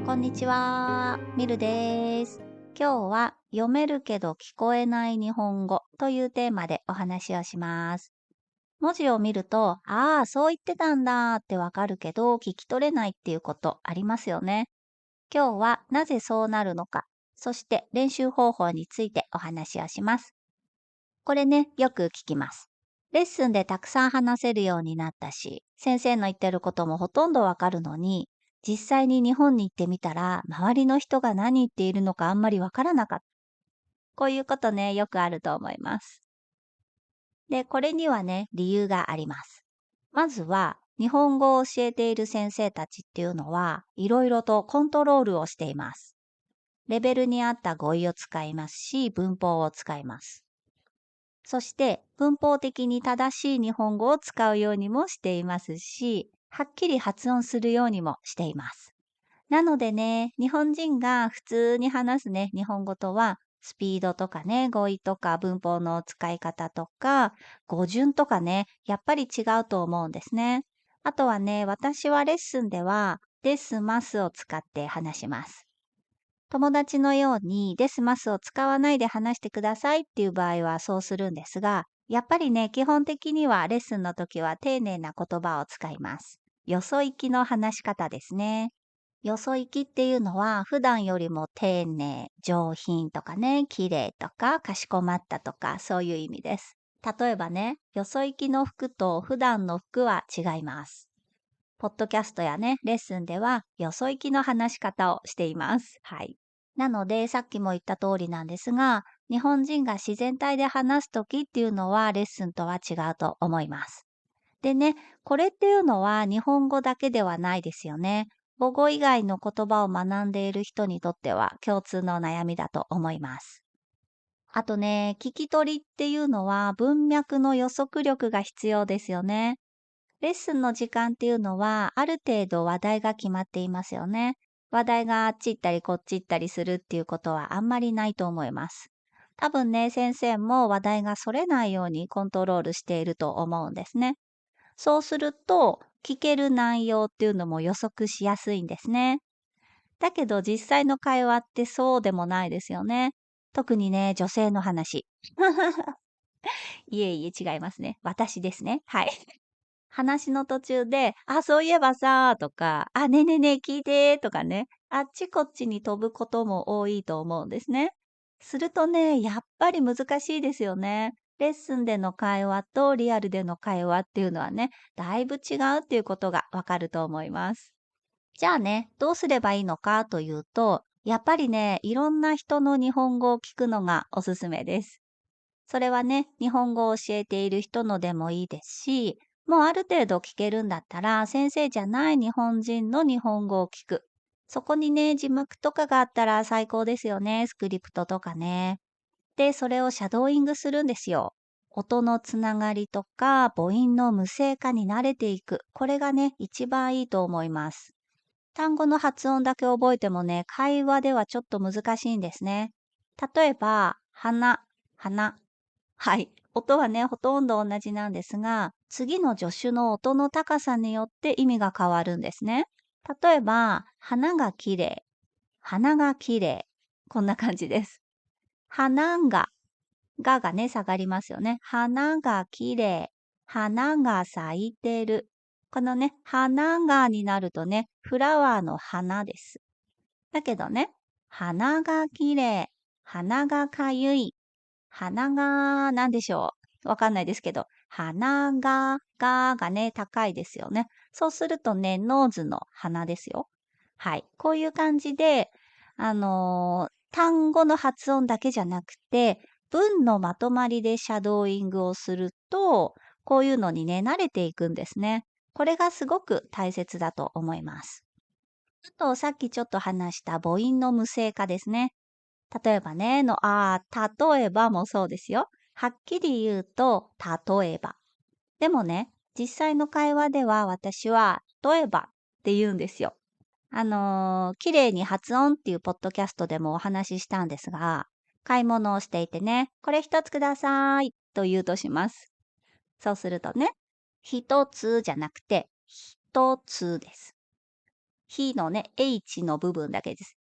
こんにちは、ミルです。今日は読めるけど聞こえない日本語というテーマでお話をします。文字を見ると、ああ、そう言ってたんだってわかるけど聞き取れないっていうことありますよね。今日はなぜそうなるのか、そして練習方法についてお話をします。これね、よく聞きます。レッスンでたくさん話せるようになったし、先生の言ってることもほとんどわかるのに、実際に日本に行ってみたら、周りの人が何言っているのかあんまりわからなかった。こういうことね、よくあると思います。で、これにはね、理由があります。まずは、日本語を教えている先生たちっていうのは、いろいろとコントロールをしています。レベルに合った語彙を使いますし、文法を使います。そして文法的に正しい日本語を使うようにもしていますし、はっきり発音するようにもしています。なのでね、日本人が普通に話すね、日本語とは、スピードとかね、語彙とか文法の使い方とか、語順とかね、やっぱり違うと思うんですね。あとはね、私はレッスンでは、ですますを使って話します。友達のようにですますを使わないで話してくださいっていう場合はそうするんですが、やっぱりね、基本的にはレッスンの時は丁寧な言葉を使います。よそ行きの話し方ですね。よそ行きっていうのは普段よりも丁寧、上品とかね、綺麗とか、かしこまったとか、そういう意味です。例えばね、よそ行きの服と普段の服は違います。ポッドキャストやね、レッスンではよそ行きの話し方をしています。はい。なので、さっきも言った通りなんですが、日本人が自然体で話すときっていうのはレッスンとは違うと思います。でね、これっていうのは日本語だけではないですよね。母語以外の言葉を学んでいる人にとっては共通の悩みだと思います。あとね、聞き取りっていうのは文脈の予測力が必要ですよね。レッスンの時間っていうのは、ある程度話題が決まっていますよね。話題があっち行ったりこっち行ったりするっていうことはあんまりないと思います。多分ね、先生も話題がそれないようにコントロールしていると思うんですね。そうすると、聞ける内容っていうのも予測しやすいんですね。だけど実際の会話ってそうでもないですよね。特にね、女性の話。いえいえ違いますね。私ですね。はい。話の途中で、あ、そういえばさ、とか、あ、ねえねえねえ聞いて、とかね、あっちこっちに飛ぶことも多いと思うんですね。するとね、やっぱり難しいですよね。レッスンでの会話とリアルでの会話っていうのはね、だいぶ違うっていうことがわかると思います。じゃあね、どうすればいいのかというと、やっぱりね、いろんな人の日本語を聞くのがおすすめです。それはね、日本語を教えている人のでもいいですし、もうある程度聞けるんだったら、先生じゃない日本人の日本語を聞く。そこにね、字幕とかがあったら最高ですよね。スクリプトとかね。で、それをシャドーイングするんですよ。音のつながりとか母音の無声化に慣れていく。これがね、一番いいと思います。単語の発音だけ覚えてもね、会話ではちょっと難しいんですね。例えば、花、花。はい。音はね、ほとんど同じなんですが、次の助手の音の高さによって意味が変わるんですね。例えば、花が綺麗、花が綺麗。こんな感じです。花がね、下がりますよね。花が綺麗、花が咲いてる。このね、花がになるとね、フラワーの花です。だけどね、鼻が綺麗、鼻がかゆい、鼻がなんでしょう。わかんないですけど、がね、高いですよね。そうするとね、ノーズの鼻ですよ。はい。こういう感じで、単語の発音だけじゃなくて、文のまとまりでシャドーイングをすると、こういうのにね、慣れていくんですね。これがすごく大切だと思います。あと、さっきちょっと話した母音の無声化ですね。例えばね、例えばもそうですよ。はっきり言うと、例えば。でもね、実際の会話では私は、例えばって言うんですよ。綺麗に発音っていうポッドキャストでもお話ししたんですが、買い物をしていてね、これ一つくださいと言うとします。そうするとね、一つじゃなくて、一つです。ひのね、H の部分だけです。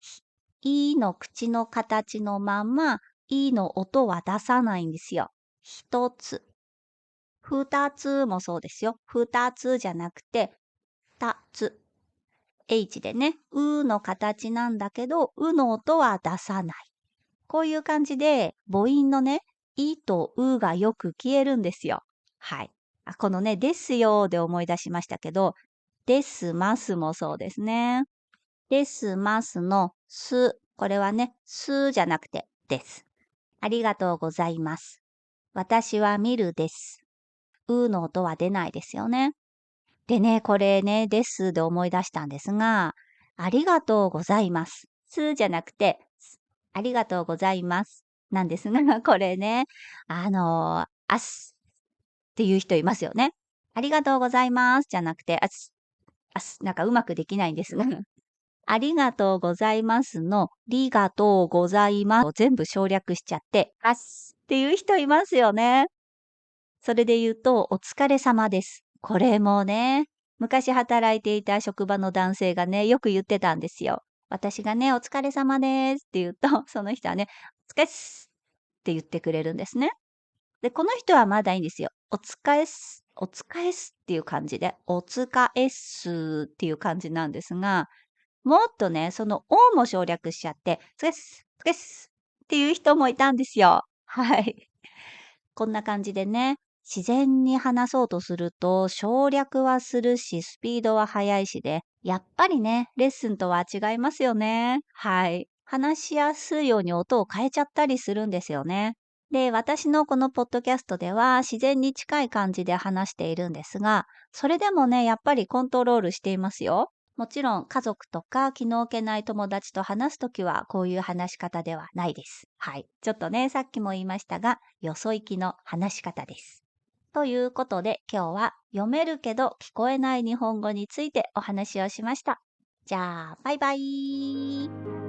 いの口の形のまま、いの音は出さないんですよ。一つ。二つもそうですよ。二つじゃなくて、二つ。H でね、うの形なんだけど、うの音は出さない。こういう感じで、母音のね、いとうがよく消えるんですよ。はい。このね、ですよで思い出しましたけど、ですますもそうですね。ですますのす。これはね、すじゃなくてです。ありがとうございます。私は見るです。うの音は出ないですよね。でね、これね、ですで思い出したんですが、ありがとうございます。すじゃなくて、ありがとうございます。なんですが、これね、あすっていう人いますよね。ありがとうございますじゃなくて、なんかうまくできないんですが、ありがとうございますの、りがとうございますを全部省略しちゃって、っていう人いますよね。それで言うと、お疲れ様です。これもね、昔働いていた職場の男性がね、よく言ってたんですよ。私がね、お疲れ様ですって言うと、その人はね、お疲れっすって言ってくれるんですね。で、この人はまだいいんですよ。お疲れっす、お疲れっすっていう感じで、お疲れっすっていう感じなんですが、もっとね、そのおも省略しちゃって、お疲れっす、お疲れっすっていう人もいたんですよ。はい。こんな感じでね、自然に話そうとすると省略はするし、スピードは速いしで、やっぱりね、レッスンとは違いますよね。はい。話しやすいように音を変えちゃったりするんですよね。で、私のこのポッドキャストでは自然に近い感じで話しているんですが、それでもね、やっぱりコントロールしていますよ。もちろん家族とか気の置けない友達と話すときはこういう話し方ではないです。はい。ちょっとね、さっきも言いましたが、よそ行きの話し方です。ということで今日は読めるけど聞こえない日本語についてお話をしました。じゃあ、バイバイ。